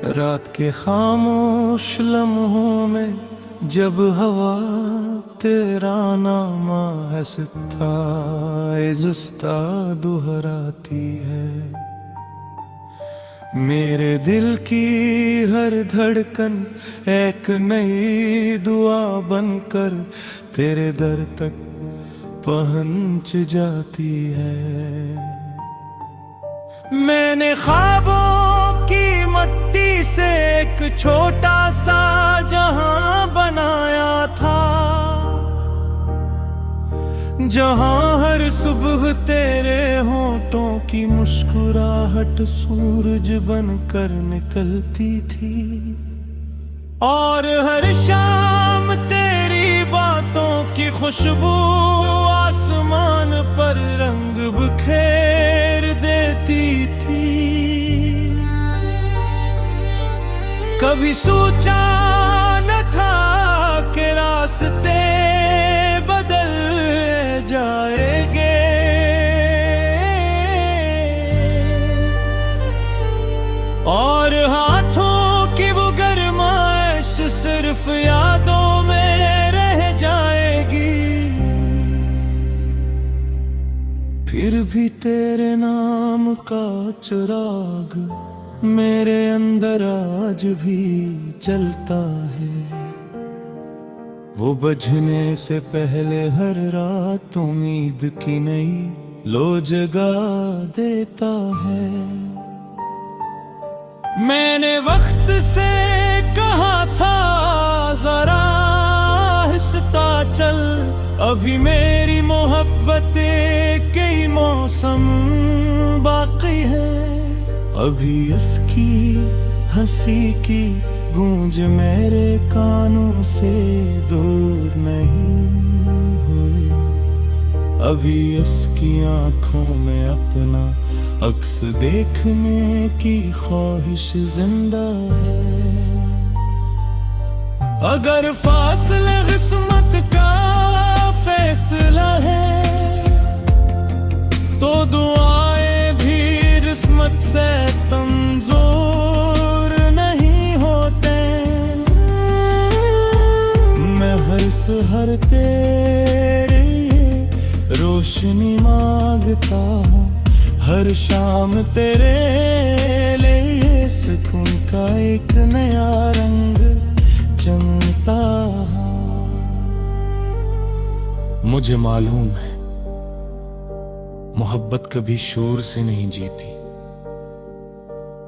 रात के खामोश लम्हों में जब हवा तेरा नाम हंसता जुस्ता दोहराती है। मेरे दिल की हर धड़कन एक नई दुआ बनकर तेरे दर तक पहुंच जाती है। मैंने ख्वाबों की मट्टी से एक छोटा सा जहां बनाया था, जहां हर सुबह तेरे होंठों की मुस्कुराहट सूरज बनकर निकलती थी, और हर शाम तेरी बातों की खुशबू आसमान पर रंग बिखेर देती थी। कभी सोचा न था कि रास्ते बदल जाएंगे, और हाथों की वो गर्माइश सिर्फ यादों में रह जाएगी। फिर भी तेरे नाम का चिराग मेरे अंदर आज भी जलता है। वो बजने से पहले हर रात उम्मीद की नई लो जगा देता है। मैंने वक्त से कहा था जरा आहिस्ता चल, अभी मेरी मोहब्बत कई मौसम बाकी है। अभी इसकी हंसी की गूंज मेरे कानों से दूर नहीं हुई, अभी इसकी आंखों में अपना अक्स देखने की ख्वाहिश जिंदा है। अगर फासले किस्मत का फैसला है तो दुआएं भी किस्मत से कमजोर नहीं होते। मैं हर सहर तेरे रोशनी मांगता हूँ, हर शाम तेरे लिए सुकून का एक नया रंग चमकता है। मुझे मालूम है मोहब्बत कभी शोर से नहीं जीती,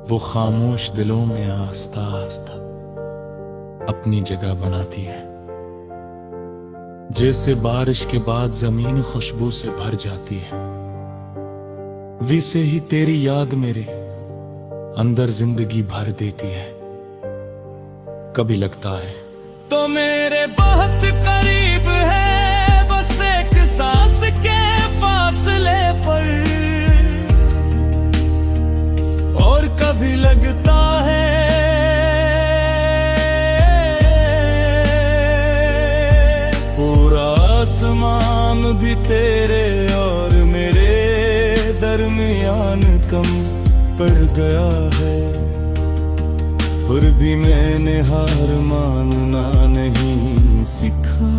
वो खामोश दिलों में आस्ता आस्ता अपनी जगह बनाती है। जैसे बारिश के बाद जमीन खुशबू से भर जाती है, वैसे ही तेरी याद मेरे अंदर जिंदगी भर देती है। कभी लगता है तो मेरे बहुत करीब है, बस एक सांस के फासले पर, और कभी लगता है पूरा आसमान भी तेरे और मेरे दरमियान कम पड़ गया है। फिर भी मैंने हार मानना नहीं सीखा,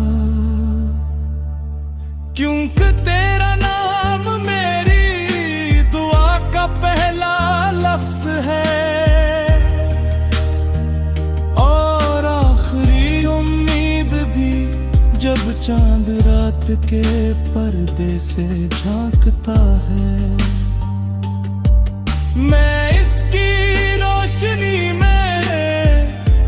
क्योंकि तेरा नाम मेरी दुआ का पहला लफ्ज है, और आखिरी उम्मीद भी जब चांद रात के पर्दे से झांकता है। मैं इसकी रोशनी में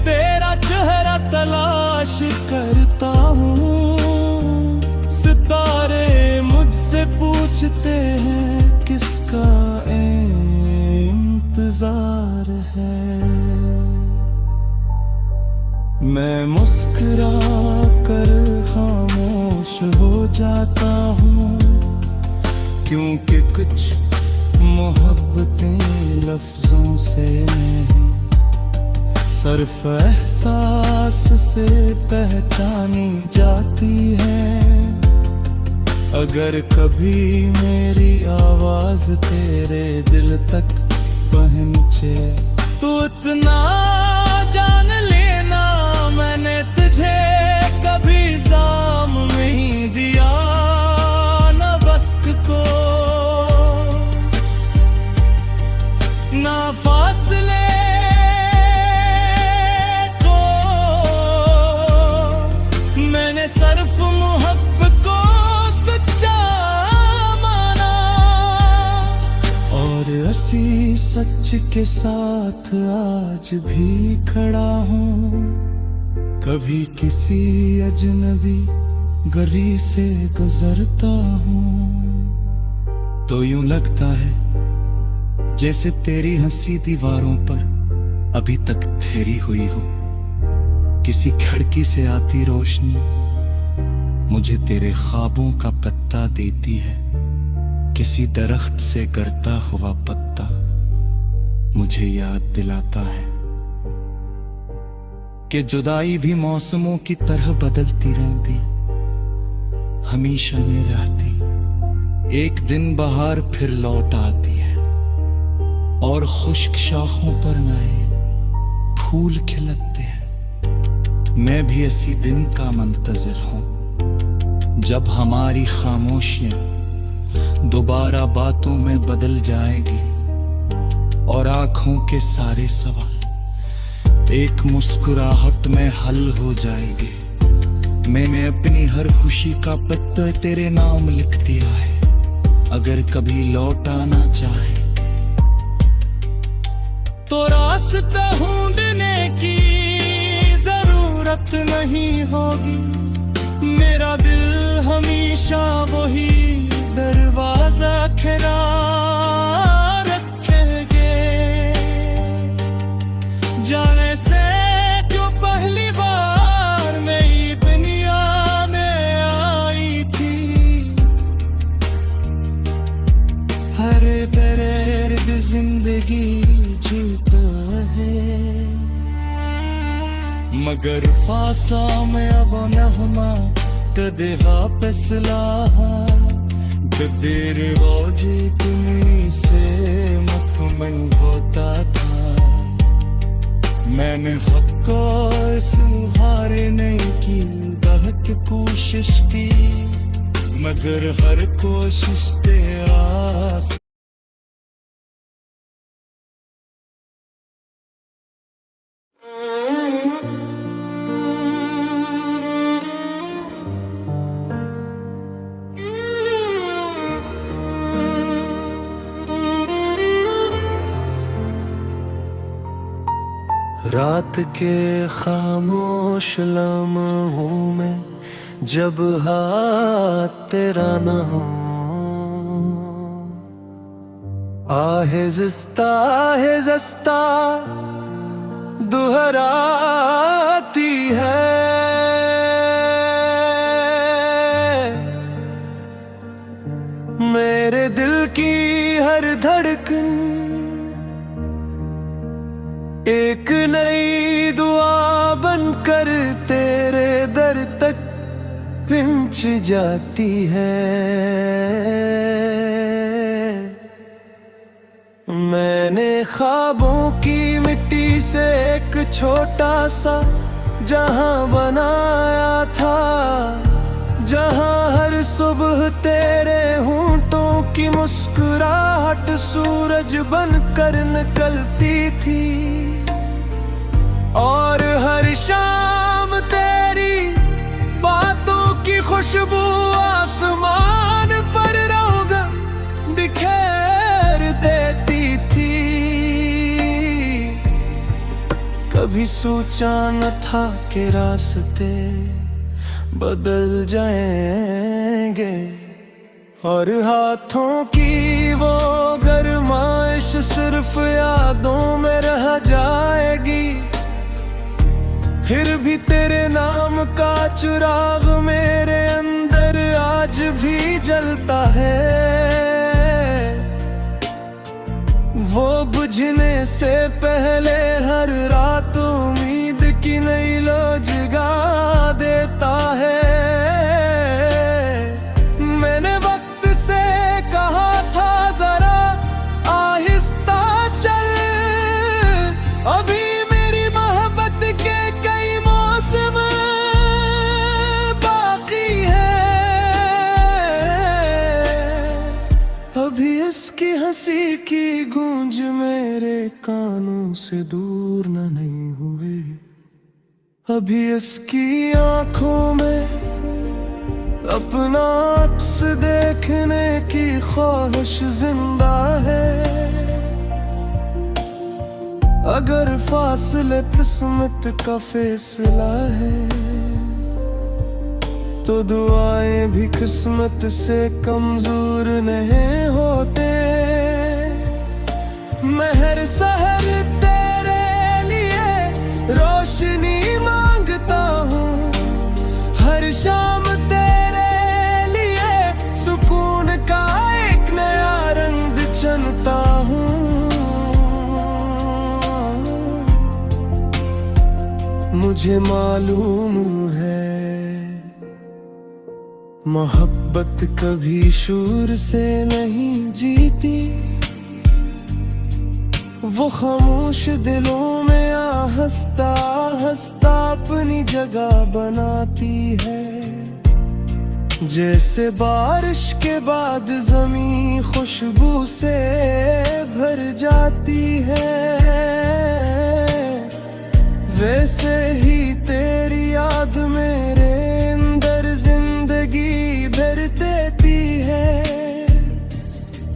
तेरा चेहरा तलाश करता हूँ। सितारे मुझसे पूछते हैं किसका इंतजार है। मैं मुस्कुरा कर खामोश हो जाता हूँ, क्योंकि कुछ मोहब्बतें लफ्जों से नहीं सिर्फ एहसास से पहचानी जाती है। अगर कभी मेरी आवाज तेरे दिल तक पहुंचे तो इतना सच के साथ आज भी खड़ा हूँ। कभी किसी अजनबी गली से गुजरता हूँ तो यूं लगता है जैसे तेरी हंसी दीवारों पर अभी तक ठहरी हुई हो। किसी खिड़की से आती रोशनी मुझे तेरे ख्वाबों का पत्ता देती है। किसी दरख्त से गिरता हुआ पत्ता मुझे याद दिलाता है कि जुदाई भी मौसमों की तरह बदलती रहती, हमेशा नहीं रहती। एक दिन बहार फिर लौट आती है और खुश्क शाखों पर नए फूल खिलते हैं। मैं भी इसी दिन का मुंतज़िर हूँ जब हमारी खामोशियां दोबारा बातों में बदल जाएगी और आंखों के सारे सवाल एक मुस्कुराहट में हल हो जाएंगे। मैंने अपनी हर खुशी का पत्ता तेरे नाम लिख दिया है। अगर कभी लौट आना चाहे तो रास्ता ढूंढने की जरूरत नहीं होगी। मेरा दिल हमेशा वही दरवाजा खड़ा रखेंगे। जाने से जो पहली बार नई दुनिया में आई थी, हर दर्द जिंदगी जीता है। मगर फासा में अब नहमा कदे वापस लाहा देर रोजे तुम्हीं से मुतमन होता था। मैंने हक को संहारे नहीं की बहुत कोशिश की, मगर हर कोशिश पे आस रात के खामोश लम्हों में जब हाथ तेरा न हो, आहिस्ता दोहराती है। मेरे दिल की हर धड़कन एक नई दुआ बनकर तेरे दर तक पहुंच जाती है। मैंने ख्वाबों की मिट्टी से एक छोटा सा जहां बनाया था, जहां हर सुबह तेरे होंठों की मुस्कुराहट सूरज बनकर निकलती थी और हर शाम तेरी बातों की खुशबू आसमान पर रोग बिखेर देती थी। कभी सोचा न था कि रास्ते बदल जाएंगे और हाथों की वो गरमाइश सिर्फ यादों में रह जाएगी। फिर भी तेरे नाम का चिराग मेरे अंदर आज भी जलता है। वो बुझने से पहले हर रात उम्मीद की नई लो जगा देता है। मैंने वक्त से कहा था जरा आहिस्ता चल, अभी मेरी मोहब्बत के कई मौसम बाकी है। अभी इसकी हंसी की गूंज मेरे कानों से दूर न नहीं हुए। अभी इसकी आंखों में अपना अक्स देखने की ख्वाहिश जिंदा है। अगर फासले किस्मत का फैसला है तो दुआएं भी किस्मत से कमजोर नहीं होते। महर सहर तेरे लिए रोशनी मांगता हूँ, हर शाम तेरे लिए सुकून का एक नया रंग चुनता हूँ। मुझे मालूम है मोहब्बत कभी शूर से नहीं जीती, वो खामोश दिलों में हंसता हंसता अपनी जगह बनाती है। जैसे बारिश के बाद ज़मीं खुशबू से भर जाती है, वैसे ही तेरी याद मेरे अंदर जिंदगी भर देती है।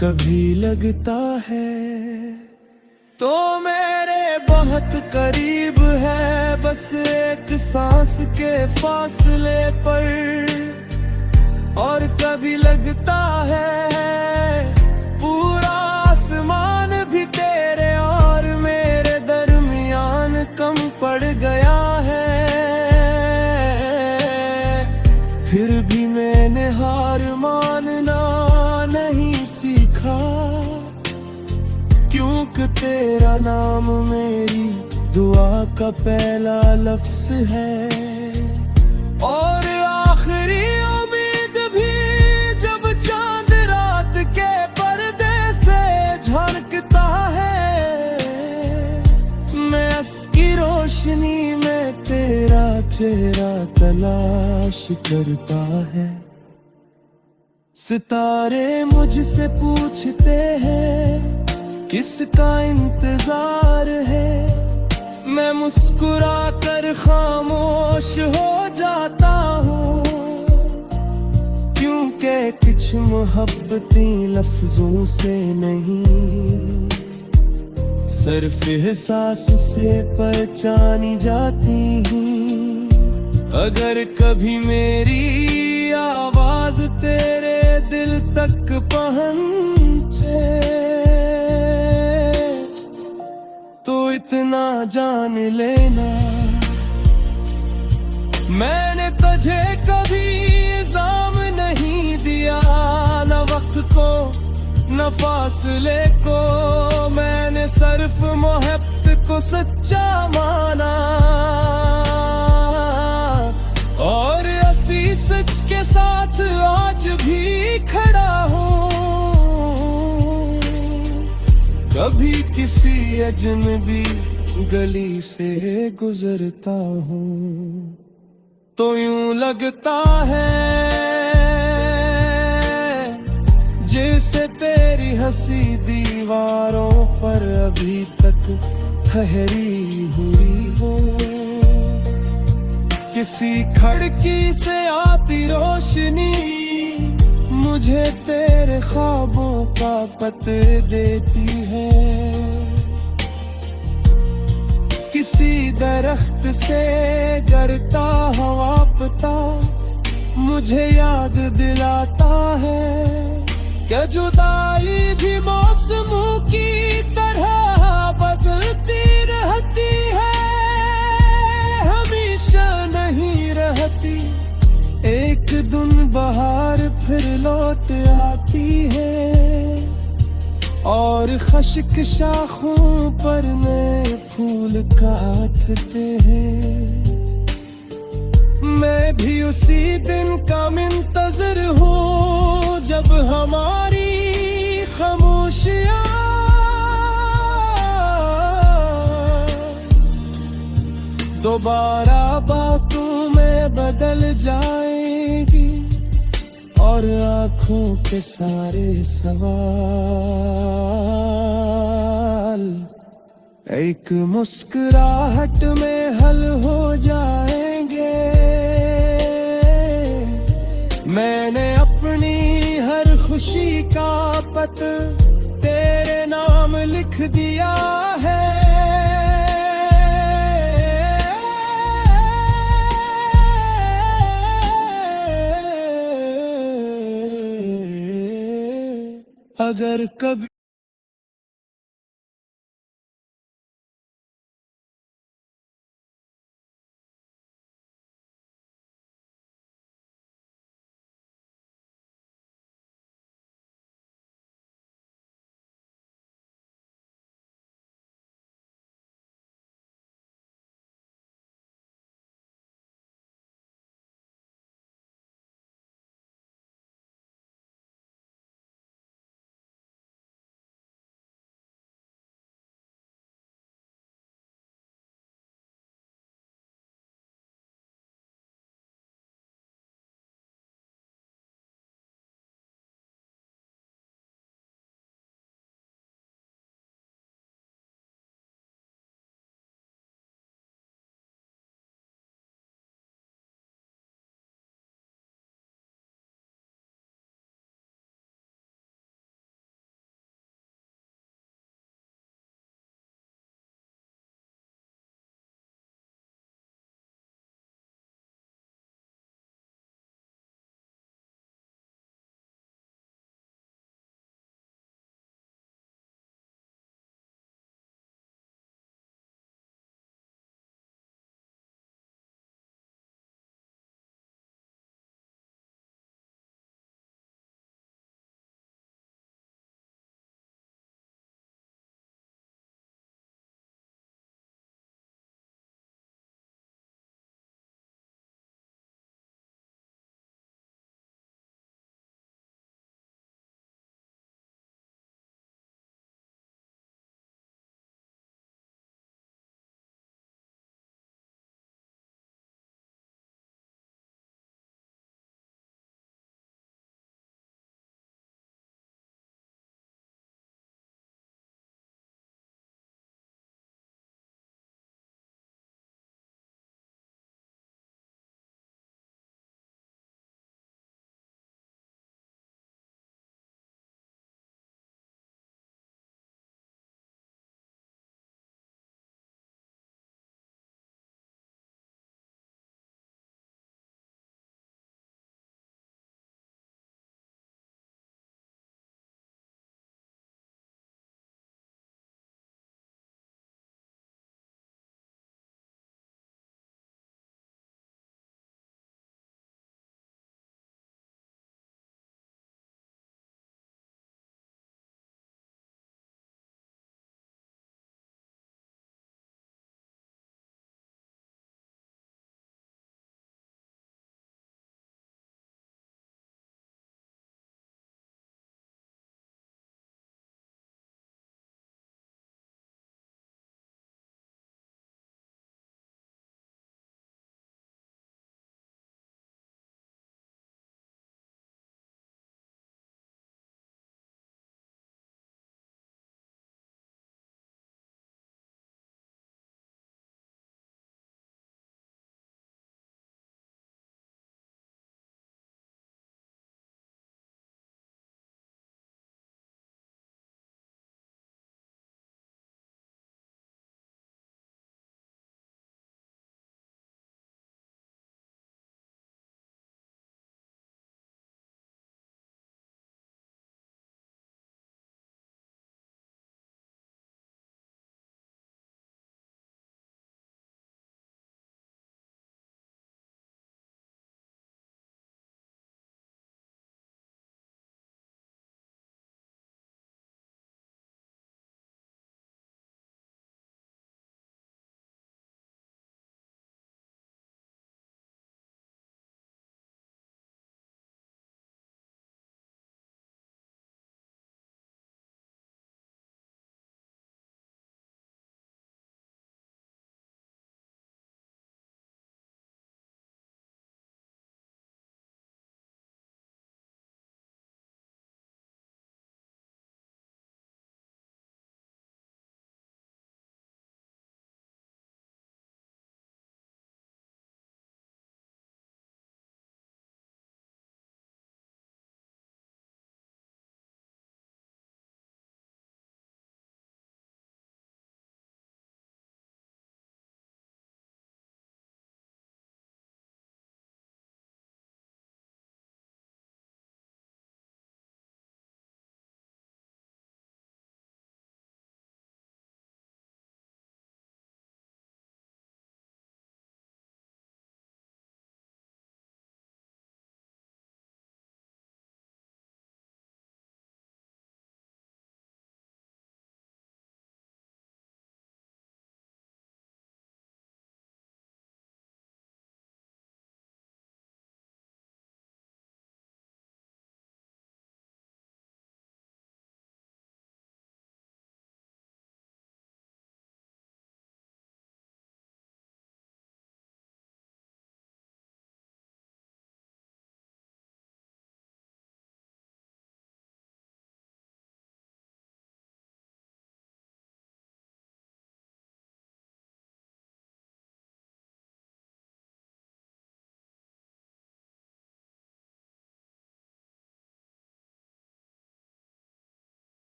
कभी लगता है तो मेरे बहुत करीब है, बस एक सांस के फासले पर, और कभी लगता है पूरा आसमान भी तेरे और मेरे दरमियान कम पड़ गया है। फिर भी मैंने हार मानना नहीं सीखा, क्योंकि तेरा नाम मेरी दुआ का पहला लफ्ज है। और आखिरी उम्मीद भी जब चांद रात के पर्दे से झलकता है, मैं इसकी रोशनी में तेरा चेहरा तलाश करता है। सितारे मुझसे पूछते हैं किसका इंतजार है, मैं मुस्कुरा कर खामोश हो जाता हूँ, क्योंकि कुछ मोहब्बतें लफ्जों से नहीं सिर्फ एहसास से पहचानी जाती हैं। अगर कभी मेरी आवाज तेरे दिल तक पहुंचे तो इतना जान लेना, मैंने तुझे कभी इल्जाम नहीं दिया, न वक्त को न फासले को, मैंने सिर्फ मोहब्बत को सच्चा माना। और इसी सच के साथ आज भी खड़ा हूँ। कभी किसी अजनबी गली से गुजरता हूँ तो यूं लगता है जैसे तेरी हंसी दीवारों पर अभी तक ठहरी हुई हो। किसी खिड़की से आती रोशनी मुझे तेरे ख्वाबों का पता देती है। किसी दरख्त से गिरता हवा पता मुझे याद दिलाता है कि जुदाई भी मौसमों की तरह बदलती रहती है, हमेशा नहीं रहती। एक दिन बहार फिर लौट आती है और खश्क शाखों पर नए फूल काटते हैं। मैं भी उसी दिन का मुंतज़िर हूँ जब हमारी खामोशियाँ दोबारा बातों में बदल जाएगी और आँखों के सारे सवाल एक मुस्कुराहट में हल हो जाएंगे। मैंने अपनी हर खुशी का पत्र तेरे नाम लिख दिया है। अगर कभी